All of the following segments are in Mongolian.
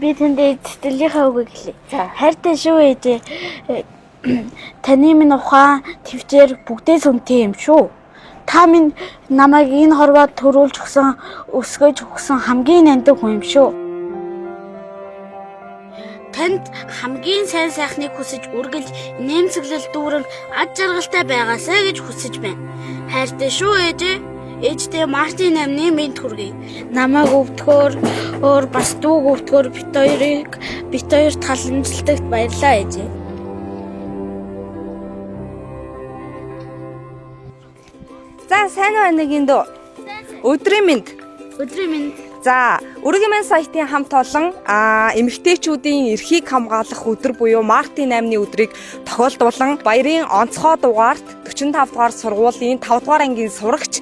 Би тэндээ сэтгэлийнхаа үгийг хэлье. Хайртай шүү ээжээ. Таны минь ухаан твчээр бүгдээ сүнтэй юм шүү. Та минь намайг энэ хорвоод төрүүлж өгсөн, өсгөж өгсөн хамгийн нандин хүн юм шүү. Танд хамгийн сайн сайхныг хүсэж үргэлж нэмсэглэл дүүрэн ад жаргалтай байгаасай гэж хүсэж байна. Хайртай шүү ээжээ. Ээжтэй Мартин амны минь төргий. Намайг өвдөхөөр бас дүүг өвдөхөөр бит хоёр таламжлагт баярлаа ээжээ. За сайн байна гин дөө. Өдрийн мэнд. Өдрийн мэнд. За, Өргөн мэн сайтын хамт олон эмэгтэйчүүдийн эрхийг хамгаалах өдөр буюу Мартин 8-ны өдрийг тохиолдуулан баярын онцгой дугаарт 45 дугаар сургуулийн 5 дугаар ангийн сурагч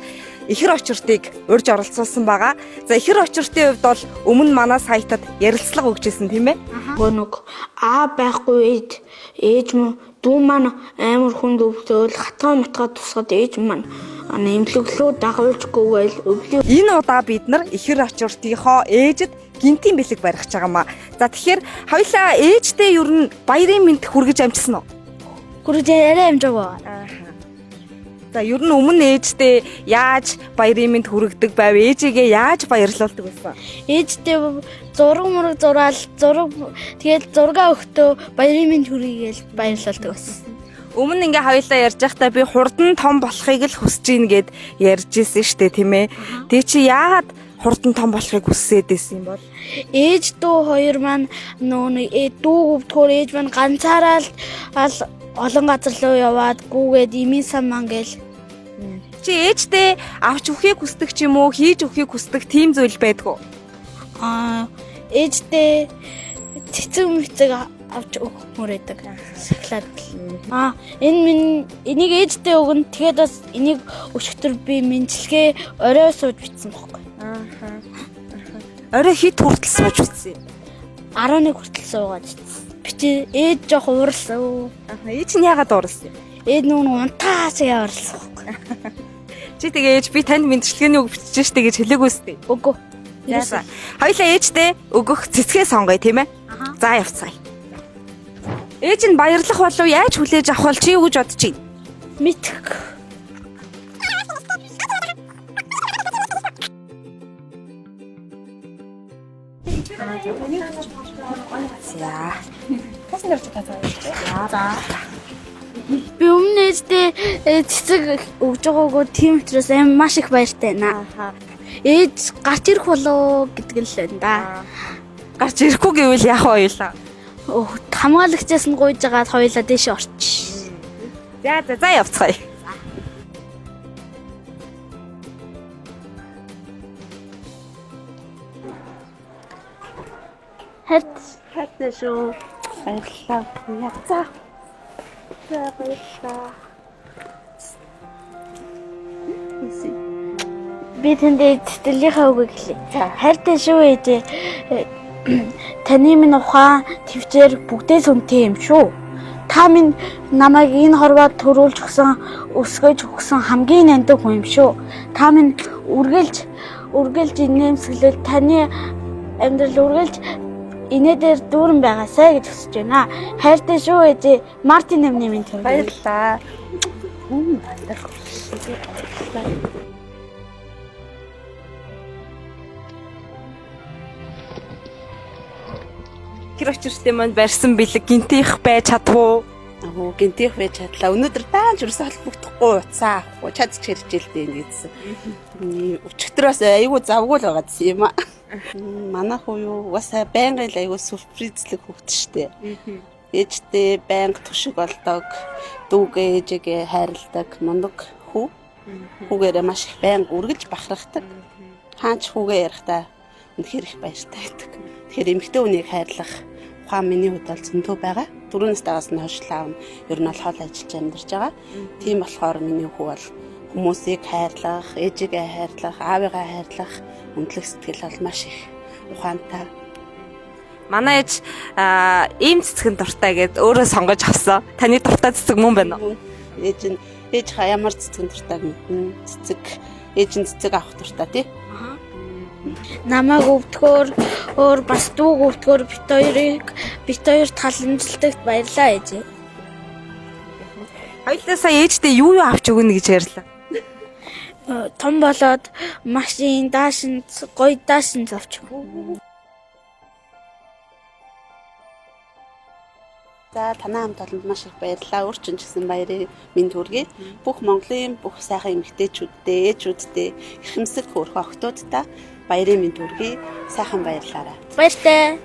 ихэр очиртыг урьж оролцуулсан байгаа. За ихэр очиртын хувьд бол өмнө манай сайтад ярилцлага өгчээсэн тийм ээ. Гоног байхгүй үед ээж мөн дүү маань амар хүнд өвдөл хатгаа матгаа тусгаад ээж маань нэмлэглөө дагуулжгүйгээл өвлөө. Энэ удаа бид нар ихэр очиртынхоо ээжэд гинтийн бэлэг барих гэж байгаамаа. За тэгэхээр хоёлаа ээжтэй ер нь баярын мэнд хүргэж амжсан уу? Хүргэж арай амжаагаа. За ер нь өмнө ээжтэй яаж баярын мэнд хүргэдэг байв? Ээжигээ яаж баярлуулдаг байсан? Ээжтэй зураг зураал тэгээд зургаа өгтөө баярын мэнд хүргэгээл баярлуулдаг байсан. Өмнө ингээ хоёлаа ярьж байхдаа би хурдан том болохыг л хүсэж ийн гэд ярьж ирсэн штэ тийм ээ. Тэг чи яагаад хурдан том болохыг хүсээд байсан юм бол? Ээж дүү хоёр маань дүү өвдөхөөр ээж маань ганцаараа л олон газар руу яваад гүүгээд имийн сан ман гээл. Чи ээжтэй авч өхийг хүсдэг ч юм уу, хийж өхийг хүсдэг тийм зүйл байдгүй? Ээжтэй цэцэг мэцэг авч өгмөр байдаг. Шоколад. Энийг ээжтэй өгнө. Тэгээд бас энийг өчигдөр би мэдлэгээ орой сууж битсэн байхгүй. Орой хит хүртэл сууж битсэн. 11 хүртэл суугаад битсэн. Би ээж жоох уурсан. Ээж нь яагаад уурсан юм? Ээж нүүн унтаас яварлсан байхгүй. Чи тэгээ ээж би танд мэдлэгээний үг бичиж штэ гэж хэлээгүй үстэй. Үгүй. Яасан. Хоёлаа ээжтэй өгөх цэцгээ сонгоё тийм ээ. За явцгаая. Ээж нь баярлах болов яаж хүлээж авах вэ? Чи юу гэж бодож байна? Мэдэх. За. Тасан дээр цаацаа. За. Би өмнө ээжтэй цэцэг өгж байгаагүй тийм учраас маш их баяртай байна. Ээж гарч ирэх болоо гэдэг л байна да. Гарч ирэхгүй гэвэл яах вэ хоёлаа? Хамгаалагчаас нь гуйж байгаа хоёлаа дэше орчих. За явцгаая. Хайртай шүү. Баярлалаа. Явцгаа. За баярлалаа. Би тэндээ сэтгэлийнхаа үгийг хэлье. Хайртай шүү ээжээ. Таны минь ухаан твчээр бүгдээ сүнтэй юм шүү. Та минь намайг энэ хорвоод төрүүлж өгсөн, өсгөж өгсөн хамгийн нандин хүн юм шүү. Та минь үргэлж нэмсэглэл таны амьдрал үргэлж инээ дээр дүүрэн байгаасай гэж хүсэж байна. Хайртай шүү ээжээ. Мартин амны минь төргий. Баярлалаа. Тэр очирчтэй маань барьсан бэлэг гинтих байж чадвуу? Гинтих байж чадлаа. Өнөөдөр даанч ерөөсө холбогдохгүй уцаа авахгүй чадчих хэрж илдээ нэгсэн. Өчигдрөөс айгүй завгүй л байгаа юм аа. Манай хүү юу угаасаа байнгын л айгүй сүрпризлэг хөвгт штэ. Ээжтэй байнга төшиг болдог, дүүгээ ээжигээ хайрладаг, мундаг хүү. Хүүгээрээ маш их байнга үргэлж бахархдаг. Хаач хүүгээ ярихдаа үнэхээр их баяртай байдаг. Тэгэхээр эмэгтэй хүнийг хайрлах ухаан миний хувьд бол зөндөө байгаа. 4 настайгаас нь хойшлаа авна. Ер нь бол хоол ажиллаж амьдарч байгаа. Тийм болохоор миний хүү бол хүмүүсийг хайрлах, ээжигээ хайрлах, аавыгаа хайрлах өндлөх сэтгэл бол маш их ухаантай. Манай ээж ийм цэцгэн дуртай гэд өөрөө сонгож авсан. Таны дуртай цэцэг мөн байна уу? Ээж ямар цэцгэн дуртай мэднэ. Цэцэг ээж нь цэцэг авах дуртай тий. Намайг өвдгөөр бас дүүг өвдгөөр бит хоёр таламжлагт баярлаа ээжээ. Хоёулаа сая ээжтэй юу авч өгнө гэж ярьлаа. Том болоод машин, даашин, гоё даашин авч өгнө. За танаа хамт олонд маш их баярлалаа. Өөрчн ч гэсэн баярын мэнд хүргэе. Бүх Монголын бүх сайхан эмэгтэйчүүдтэй, ээжүүдтэй, их юмсэл хөөрхөн охтуудтай баярын мэнд хүргэе. Сайхан баярлалаа. Баяртай.